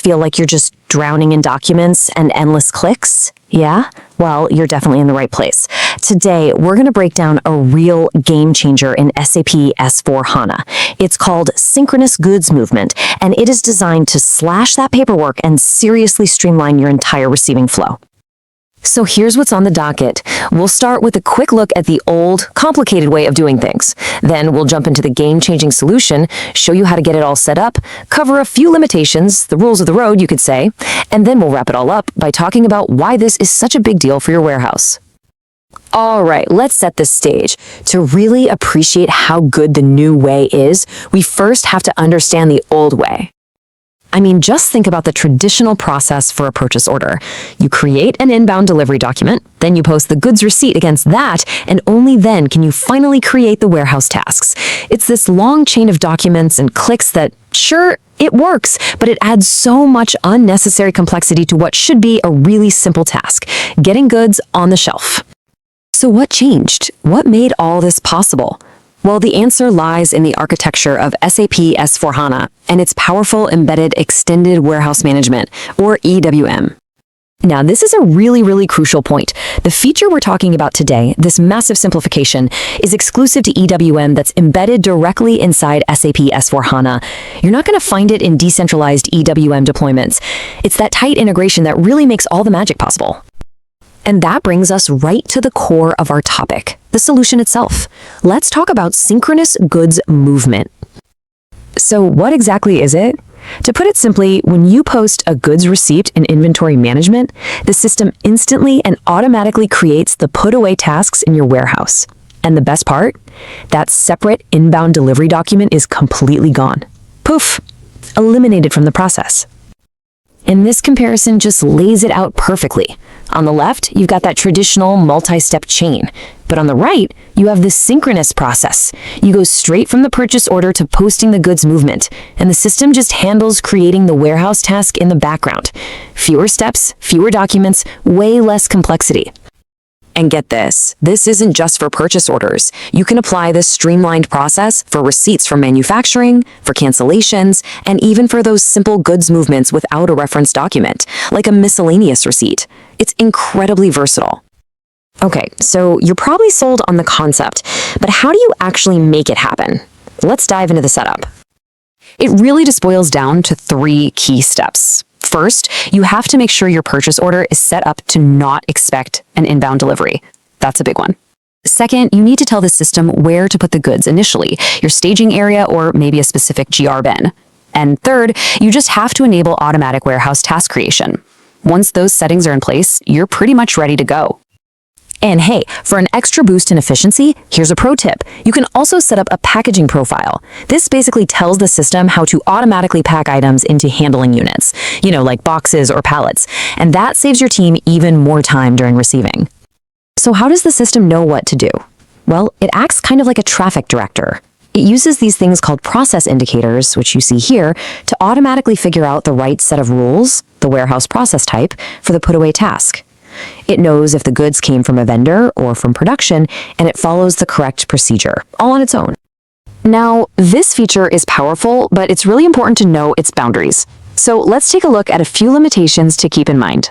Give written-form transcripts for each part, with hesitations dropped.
Feel like you're just drowning in documents and endless clicks? Yeah? Well, you're definitely in the right place. Today, we're going to break down a real game changer in SAP S4HANA. It's called Synchronous Goods Movement, and it is designed to slash that paperwork and seriously streamline your entire receiving flow. So here's what's on the docket. We'll start with a quick look at the old, complicated way of doing things. Then we'll jump into the game-changing solution, show you how to get it all set up, cover a few limitations, the rules of the road, you could say, and then we'll wrap it all up by talking about why this is such a big deal for your warehouse. All right, let's set the stage. To really appreciate how good the new way is, we first have to understand the old way. I mean, just think about the traditional process for a purchase order. You create an inbound delivery document, then you post the goods receipt against that, and only then can you finally create the warehouse tasks. It's this long chain of documents and clicks that, sure, it works, but it adds so much unnecessary complexity to what should be a really simple task, getting goods on the shelf. So what changed? What made all this possible? Well, the answer lies in the architecture of SAP S4HANA and its powerful embedded extended warehouse management, or EWM. Now, this is a really crucial point. The feature we're talking about today, this massive simplification, is exclusive to EWM that's embedded directly inside SAP S4HANA. You're not going to find it in decentralized EWM deployments. It's that tight integration that really makes all the magic possible. And that brings us right to the core of our topic, the solution itself. Let's talk about synchronous goods movement. So what exactly is it? To put it simply, when you post a goods receipt in inventory management, the system instantly and automatically creates the put-away tasks in your warehouse. And the best part? That separate inbound delivery document is completely gone. Poof! Eliminated from the process. And this comparison just lays it out perfectly. On the left, you've got that traditional multi-step chain. But on the right, you have this synchronous process. You go straight from the purchase order to posting the goods movement, and the system just handles creating the warehouse task in the background. Fewer steps, fewer documents, way less complexity. And get this isn't just for purchase orders. You can apply this streamlined process for receipts from manufacturing, for cancellations, and even for those simple goods movements without a reference document, like a miscellaneous receipt. It's incredibly versatile. Okay, so you're probably sold on the concept, but how do you actually make it happen? Let's dive into the setup. It really just boils down to 3 key steps. First, you have to make sure your purchase order is set up to not expect an inbound delivery. That's a big one. Second, you need to tell the system where to put the goods initially, your staging area or maybe a specific GR bin. And third, you just have to enable automatic warehouse task creation. Once those settings are in place, you're pretty much ready to go. And hey, for an extra boost in efficiency, here's a pro tip. You can also set up a packaging profile. This basically tells the system how to automatically pack items into handling units, like boxes or pallets, and that saves your team even more time during receiving. So how does the system know what to do? Well, it acts kind of like a traffic director. It uses these things called process indicators, which you see here, to automatically figure out the right set of rules, the warehouse process type, for the put-away task. It knows if the goods came from a vendor or from production, and it follows the correct procedure, all on its own. Now, this feature is powerful, but it's really important to know its boundaries. So let's take a look at a few limitations to keep in mind.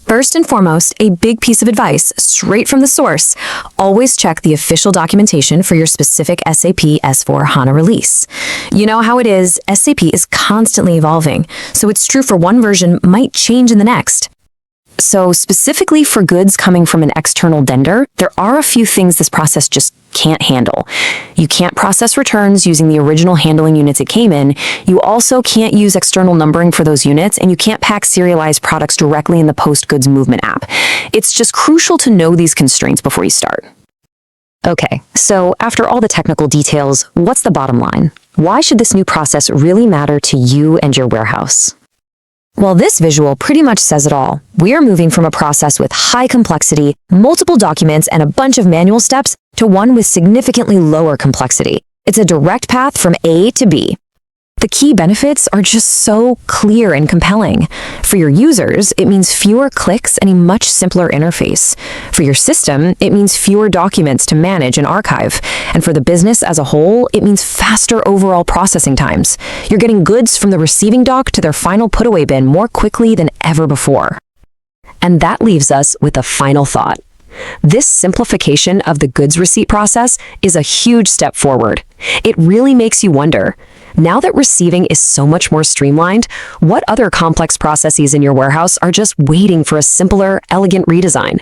First and foremost, a big piece of advice, straight from the source. Always check the official documentation for your specific SAP S4HANA release. You know how it is, SAP is constantly evolving, so what's true for one version might change in the next. So specifically for goods coming from an external vendor, there are a few things this process just can't handle. You can't process returns using the original handling units it came in. You also can't use external numbering for those units, and you can't pack serialized products directly in the post-goods movement app. It's just crucial to know these constraints before you start. Okay, so after all the technical details, what's the bottom line? Why should this new process really matter to you and your warehouse? Well, this visual pretty much says it all. We are moving from a process with high complexity, multiple documents, and a bunch of manual steps to one with significantly lower complexity. It's a direct path from A to B. The key benefits are just so clear and compelling. For For your users, it means fewer clicks and a much simpler interface. For your system, it means fewer documents to manage and archive. And for the business as a whole, it means faster overall processing times. You're getting goods from the receiving dock to their final put-away bin more quickly than ever before. And that leaves us with a final thought. This simplification of the goods receipt process is a huge step forward. It really makes you wonder, now that receiving is so much more streamlined, what other complex processes in your warehouse are just waiting for a simpler, elegant redesign?